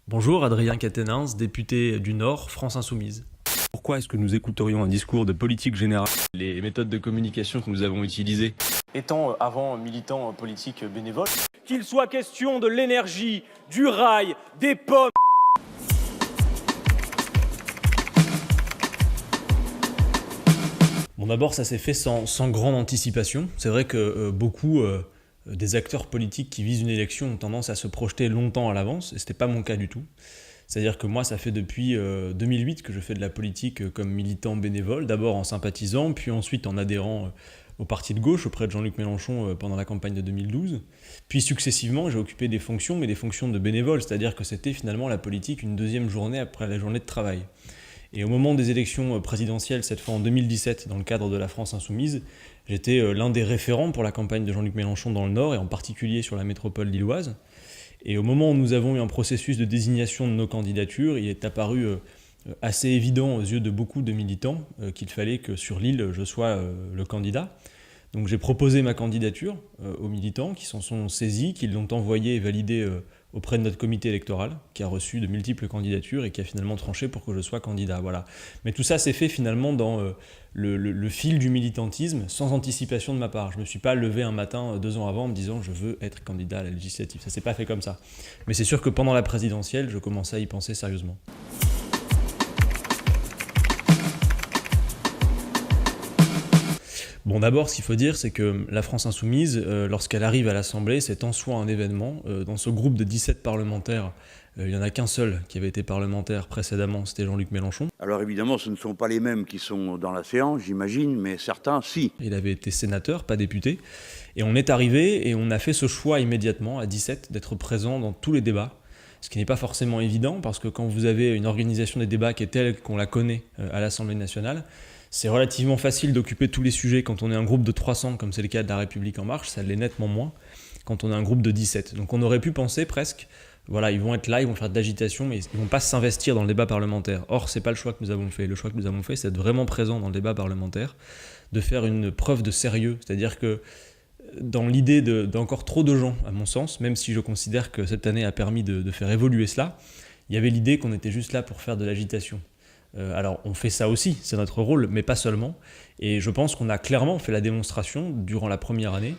Bonjour, Adrien Quatennens, député du Nord, France Insoumise. Pourquoi est-ce que nous écouterions un discours de politique générale? Les méthodes de communication que nous avons utilisées. Étant avant militant politique bénévole, qu'il soit question de l'énergie, du rail, des pommes. Bon, d'abord, ça s'est fait sans grande anticipation. C'est vrai que beaucoup des acteurs politiques qui visent une élection ont tendance à se projeter longtemps à l'avance, et ce n'était pas mon cas du tout. C'est-à-dire que moi, ça fait depuis 2008 que je fais de la politique comme militant bénévole, d'abord en sympathisant, puis ensuite en adhérant au parti de gauche auprès de Jean-Luc Mélenchon pendant la campagne de 2012. Puis successivement, j'ai occupé des fonctions, mais des fonctions de bénévole, c'est-à-dire que c'était finalement la politique une deuxième journée après la journée de travail. Et au moment des élections présidentielles, cette fois en 2017, dans le cadre de la France Insoumise, j'étais l'un des référents pour la campagne de Jean-Luc Mélenchon dans le Nord, et en particulier sur la métropole lilloise. Et au moment où nous avons eu un processus de désignation de nos candidatures, il est apparu assez évident aux yeux de beaucoup de militants qu'il fallait que sur l'île, je sois le candidat. Donc j'ai proposé ma candidature aux militants qui s'en sont saisis, qui l'ont envoyée et validée auprès de notre comité électoral, qui a reçu de multiples candidatures et qui a finalement tranché pour que je sois candidat. Voilà. Mais tout ça s'est fait finalement dans le fil du militantisme, sans anticipation de ma part. Je ne me suis pas levé un matin, 2 ans avant, en me disant « je veux être candidat à la législative ». Ça ne s'est pas fait comme ça. Mais c'est sûr que pendant la présidentielle, je commençais à y penser sérieusement. Bon, d'abord, ce qu'il faut dire, c'est que la France Insoumise, lorsqu'elle arrive à l'Assemblée, c'est en soi un événement. Dans ce groupe de 17 parlementaires, il n'y en a qu'un seul qui avait été parlementaire précédemment, c'était Jean-Luc Mélenchon. Alors évidemment, ce ne sont pas les mêmes qui sont dans la séance, j'imagine, mais certains, si. Il avait été sénateur, pas député. Et on est arrivé et on a fait ce choix immédiatement, à 17, d'être présent dans tous les débats. Ce qui n'est pas forcément évident, parce que quand vous avez une organisation des débats qui est telle qu'on la connaît à l'Assemblée nationale, c'est relativement facile d'occuper tous les sujets quand on est un groupe de 300, comme c'est le cas de La République En Marche, ça l'est nettement moins quand on est un groupe de 17. Donc on aurait pu penser presque, voilà, ils vont être là, ils vont faire de l'agitation, mais ils ne vont pas s'investir dans le débat parlementaire. Or, ce n'est pas le choix que nous avons fait. Le choix que nous avons fait, c'est d'être vraiment présent dans le débat parlementaire, de faire une preuve de sérieux, c'est-à-dire que dans l'idée d'encore trop de gens, à mon sens, même si je considère que cette année a permis de faire évoluer cela, il y avait l'idée qu'on était juste là pour faire de l'agitation. Alors on fait ça aussi, c'est notre rôle, mais pas seulement. Et je pense qu'on a clairement fait la démonstration, durant la première année,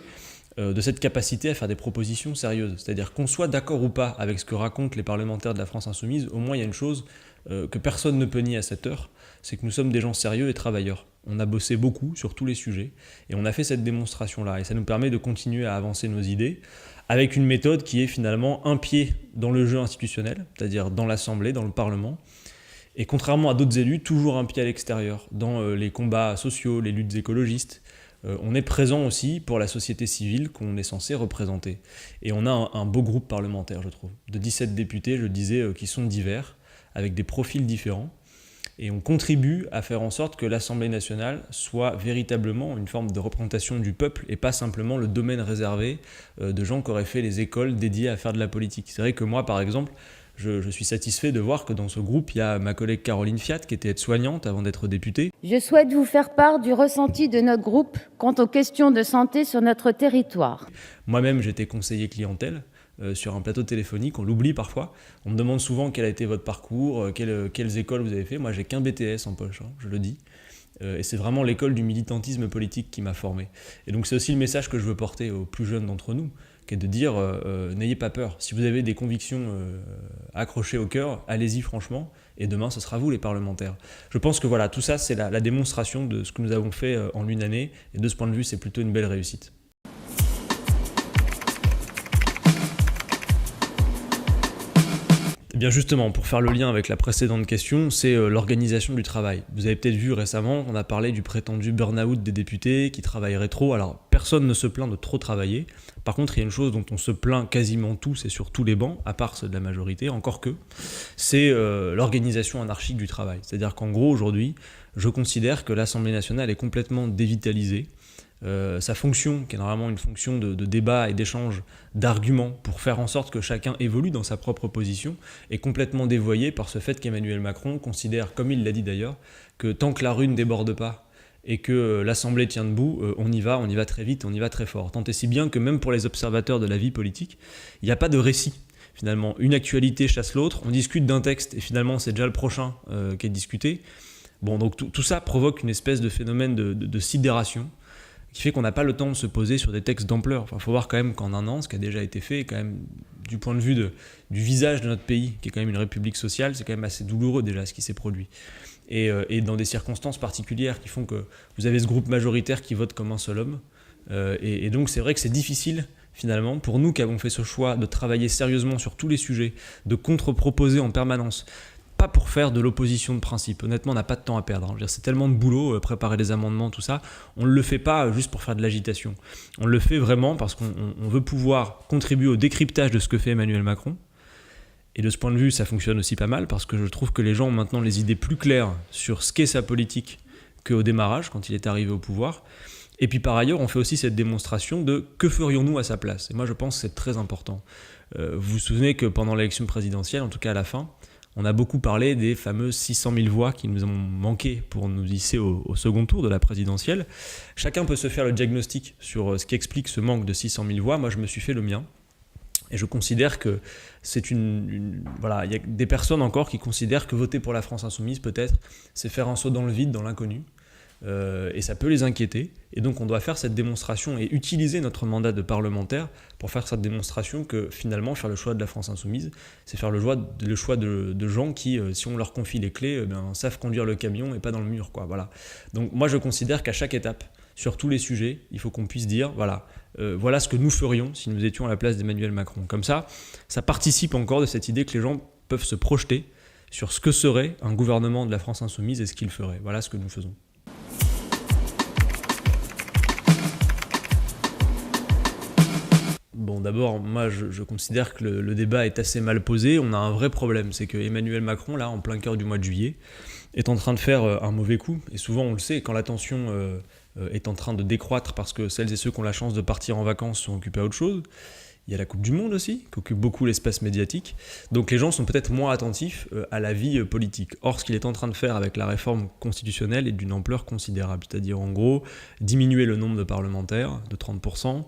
de cette capacité à faire des propositions sérieuses. C'est-à-dire qu'on soit d'accord ou pas avec ce que racontent les parlementaires de la France Insoumise, au moins il y a une chose que personne ne peut nier à cette heure, c'est que nous sommes des gens sérieux et travailleurs. On a bossé beaucoup sur tous les sujets, et on a fait cette démonstration-là. Et ça nous permet de continuer à avancer nos idées, avec une méthode qui est finalement un pied dans le jeu institutionnel, c'est-à-dire dans l'Assemblée, dans le Parlement, et contrairement à d'autres élus, toujours un pied à l'extérieur, dans les combats sociaux, les luttes écologistes. On est présent aussi pour la société civile qu'on est censé représenter. Et on a un beau groupe parlementaire, je trouve, de 17 députés, je disais, qui sont divers, avec des profils différents. Et on contribue à faire en sorte que l'Assemblée nationale soit véritablement une forme de représentation du peuple et pas simplement le domaine réservé de gens qui auraient fait les écoles dédiées à faire de la politique. C'est vrai que moi, par exemple, je suis satisfait de voir que dans ce groupe, il y a ma collègue Caroline Fiat, qui était aide-soignante avant d'être députée. Je souhaite vous faire part du ressenti de notre groupe quant aux questions de santé sur notre territoire. Moi-même, j'étais conseiller clientèle sur un plateau téléphonique, on l'oublie parfois. On me demande souvent quel a été votre parcours, quelles écoles vous avez fait. Moi, j'ai qu'un BTS en poche, je le dis. Et c'est vraiment l'école du militantisme politique qui m'a formé. Et donc c'est aussi le message que je veux porter aux plus jeunes d'entre nous, qui est de dire n'ayez pas peur. Si vous avez des convictions accrochées au cœur, allez-y franchement, et demain ce sera vous les parlementaires. Je pense que voilà, tout ça c'est la démonstration de ce que nous avons fait en une année, et de ce point de vue c'est plutôt une belle réussite. Bien justement, pour faire le lien avec la précédente question, c'est l'organisation du travail. Vous avez peut-être vu récemment, on a parlé du prétendu burn-out des députés qui travailleraient trop. Alors, personne ne se plaint de trop travailler. Par contre, il y a une chose dont on se plaint quasiment tous et sur tous les bancs, à part ceux de la majorité, encore que, c'est l'organisation anarchique du travail. C'est-à-dire qu'en gros, aujourd'hui, je considère que l'Assemblée nationale est complètement dévitalisée. Sa fonction, qui est normalement une fonction de débat et d'échange d'arguments pour faire en sorte que chacun évolue dans sa propre position, est complètement dévoyée par ce fait qu'Emmanuel Macron considère, comme il l'a dit d'ailleurs, que tant que la rue ne déborde pas et que l'Assemblée tient debout, on y va très vite, on y va très fort. Tant et si bien que même pour les observateurs de la vie politique, il n'y a pas de récit. finalement, une actualité chasse l'autre, on discute d'un texte et finalement c'est déjà le prochain qui est discuté. Bon, donc tout ça provoque une espèce de phénomène de sidération qui fait qu'on n'a pas le temps de se poser sur des textes d'ampleur. Enfin, faut voir quand même qu'en un an, ce qui a déjà été fait, quand même, du point de vue du visage de notre pays, qui est quand même une république sociale, c'est quand même assez douloureux déjà ce qui s'est produit. Et dans des circonstances particulières qui font que vous avez ce groupe majoritaire qui vote comme un seul homme. Et donc c'est vrai que c'est difficile, finalement, pour nous qui avons fait ce choix de travailler sérieusement sur tous les sujets, de contre-proposer en permanence, pas pour faire de l'opposition de principe. Honnêtement, on n'a pas de temps à perdre. Je veux dire, c'est tellement de boulot, préparer des amendements, tout ça. On ne le fait pas juste pour faire de l'agitation. On le fait vraiment parce qu'on veut pouvoir contribuer au décryptage de ce que fait Emmanuel Macron. Et de ce point de vue, ça fonctionne aussi pas mal parce que je trouve que les gens ont maintenant les idées plus claires sur ce qu'est sa politique qu'au démarrage, quand il est arrivé au pouvoir. Et puis par ailleurs, on fait aussi cette démonstration de que ferions-nous à sa place. Et moi, je pense que c'est très important. Vous vous souvenez que pendant l'élection présidentielle, en tout cas à la fin, on a beaucoup parlé des fameuses 600 000 voix qui nous ont manqué pour nous hisser au second tour de la présidentielle. Chacun peut se faire le diagnostic sur ce qui explique ce manque de 600 000 voix. Moi, je me suis fait le mien. Et je considère que c'est voilà, il y a des personnes encore qui considèrent que voter pour la France insoumise, peut-être, c'est faire un saut dans le vide, dans l'inconnu. Et ça peut les inquiéter. Et donc on doit faire cette démonstration et utiliser notre mandat de parlementaire pour faire cette démonstration que finalement faire le choix de la France insoumise, c'est faire le choix de gens qui, si on leur confie les clés, savent conduire le camion et pas dans le mur, quoi. Voilà. Donc moi je considère qu'à chaque étape, sur tous les sujets, il faut qu'on puisse dire voilà ce que nous ferions si nous étions à la place d'Emmanuel Macron. Comme ça participe encore de cette idée que les gens peuvent se projeter sur ce que serait un gouvernement de la France insoumise et ce qu'il ferait. Voilà ce que nous faisons. Bon, d'abord, moi, je considère que le débat est assez mal posé. On a un vrai problème, c'est que Emmanuel Macron, là, en plein cœur du mois de juillet, est en train de faire un mauvais coup. Et souvent, on le sait, quand la tension est en train de décroître parce que celles et ceux qui ont la chance de partir en vacances sont occupés à autre chose. Il y a la Coupe du Monde aussi, qui occupe beaucoup l'espace médiatique. Donc les gens sont peut-être moins attentifs à la vie politique. Or, ce qu'il est en train de faire avec la réforme constitutionnelle est d'une ampleur considérable. C'est-à-dire, en gros, diminuer le nombre de parlementaires de 30%,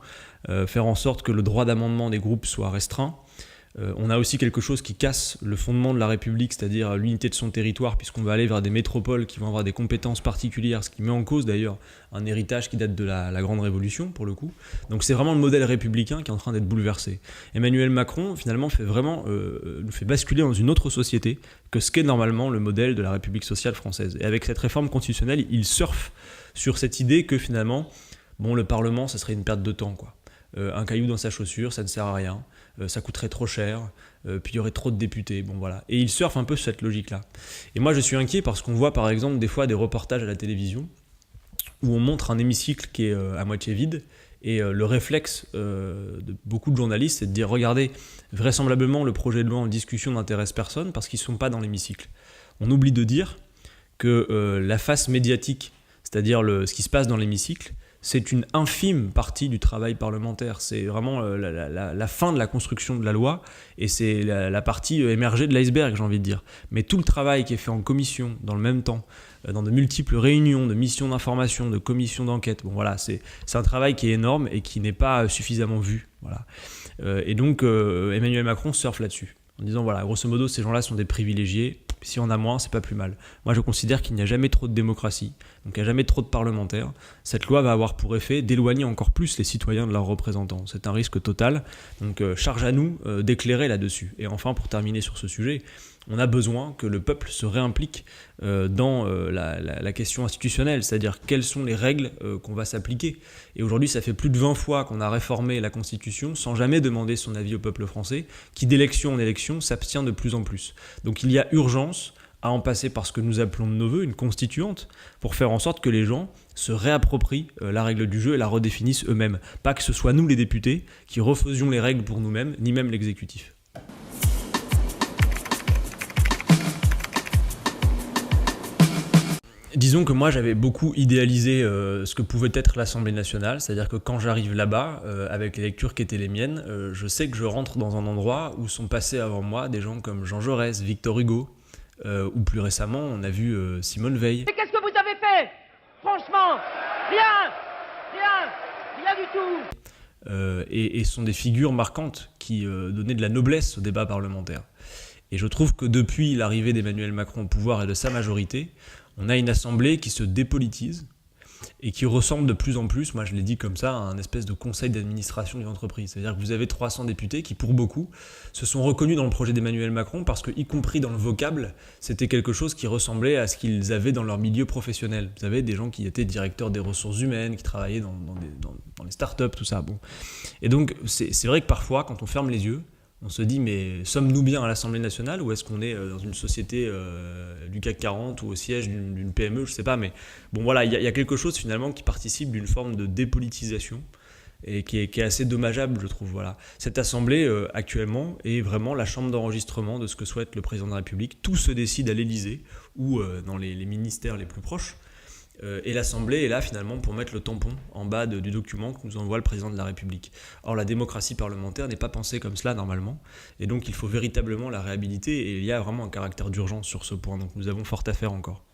faire en sorte que le droit d'amendement des groupes soit restreint. On a aussi quelque chose qui casse le fondement de la République, c'est-à-dire l'unité de son territoire, puisqu'on va aller vers des métropoles qui vont avoir des compétences particulières, ce qui met en cause d'ailleurs un héritage qui date de la Grande Révolution, pour le coup. Donc c'est vraiment le modèle républicain qui est en train d'être bouleversé. Emmanuel Macron, finalement, nous fait basculer dans une autre société que ce qu'est normalement le modèle de la République sociale française. Et avec cette réforme constitutionnelle, il surfe sur cette idée que finalement, le Parlement, ça serait une perte de temps, quoi. Un caillou dans sa chaussure, ça ne sert à rien, ça coûterait trop cher, puis il y aurait trop de députés, bon voilà. Et il surfe un peu sur cette logique-là. Et moi je suis inquiet parce qu'on voit par exemple des fois des reportages à la télévision où on montre un hémicycle qui est à moitié vide, et le réflexe de beaucoup de journalistes, c'est de dire regardez, vraisemblablement le projet de loi en discussion n'intéresse personne parce qu'ils ne sont pas dans l'hémicycle. On oublie de dire que la face médiatique, c'est-à-dire ce qui se passe dans l'hémicycle, c'est une infime partie du travail parlementaire. C'est vraiment la fin de la construction de la loi et c'est la partie émergée de l'iceberg, j'ai envie de dire. Mais tout le travail qui est fait en commission, dans le même temps, dans de multiples réunions, de missions d'information, de commissions d'enquête, c'est un travail qui est énorme et qui n'est pas suffisamment vu. Voilà. Et donc Emmanuel Macron surfe là-dessus, en disant grosso modo, ces gens-là sont des privilégiés. Si on a moins, c'est pas plus mal. Moi, je considère qu'il n'y a jamais trop de démocratie, donc il n'y a jamais trop de parlementaires. Cette loi va avoir pour effet d'éloigner encore plus les citoyens de leurs représentants. C'est un risque total, donc charge à nous d'éclairer là-dessus. Et enfin, pour terminer sur ce sujet, on a besoin que le peuple se réimplique dans la question institutionnelle, c'est-à-dire quelles sont les règles qu'on va s'appliquer. Et aujourd'hui, ça fait plus de 20 fois qu'on a réformé la Constitution sans jamais demander son avis au peuple français, qui d'élection en élection s'abstient de plus en plus. Donc il y a urgence à en passer par ce que nous appelons de nos voeux une constituante, pour faire en sorte que les gens se réapproprient la règle du jeu et la redéfinissent eux-mêmes. Pas que ce soit nous les députés qui refaisions les règles pour nous-mêmes, ni même l'exécutif. Disons que moi j'avais beaucoup idéalisé ce que pouvait être l'Assemblée nationale, c'est-à-dire que quand j'arrive là-bas, avec les lectures qui étaient les miennes, je sais que je rentre dans un endroit où sont passés avant moi des gens comme Jean Jaurès, Victor Hugo, ou plus récemment on a vu Simone Veil. Mais qu'est-ce que vous avez fait ? Franchement, rien du tout. et sont des figures marquantes qui donnaient de la noblesse au débat parlementaire. Et je trouve que depuis l'arrivée d'Emmanuel Macron au pouvoir et de sa majorité, on a une assemblée qui se dépolitise et qui ressemble de plus en plus, moi je l'ai dit comme ça, à un espèce de conseil d'administration d'une entreprise. C'est-à-dire que vous avez 300 députés qui, pour beaucoup, se sont reconnus dans le projet d'Emmanuel Macron parce que, y compris dans le vocable, c'était quelque chose qui ressemblait à ce qu'ils avaient dans leur milieu professionnel. Vous avez des gens qui étaient directeurs des ressources humaines, qui travaillaient dans les startups, tout ça. Bon. Et donc, c'est vrai que parfois, quand on ferme les yeux, on se dit, mais sommes-nous bien à l'Assemblée nationale ou est-ce qu'on est dans une société du CAC 40 ou au siège d'une PME, je sais pas, mais bon voilà, il y a quelque chose finalement qui participe d'une forme de dépolitisation et qui est assez dommageable, je trouve. Voilà. Cette Assemblée, actuellement, est vraiment la chambre d'enregistrement de ce que souhaite le Président de la République. Tout se décide à l'Élysée ou dans les ministères les plus proches. Et l'Assemblée est là finalement pour mettre le tampon en bas du document que nous envoie le Président de la République. Or la démocratie parlementaire n'est pas pensée comme cela normalement, et donc il faut véritablement la réhabiliter, et il y a vraiment un caractère d'urgence sur ce point, donc nous avons fort à faire encore.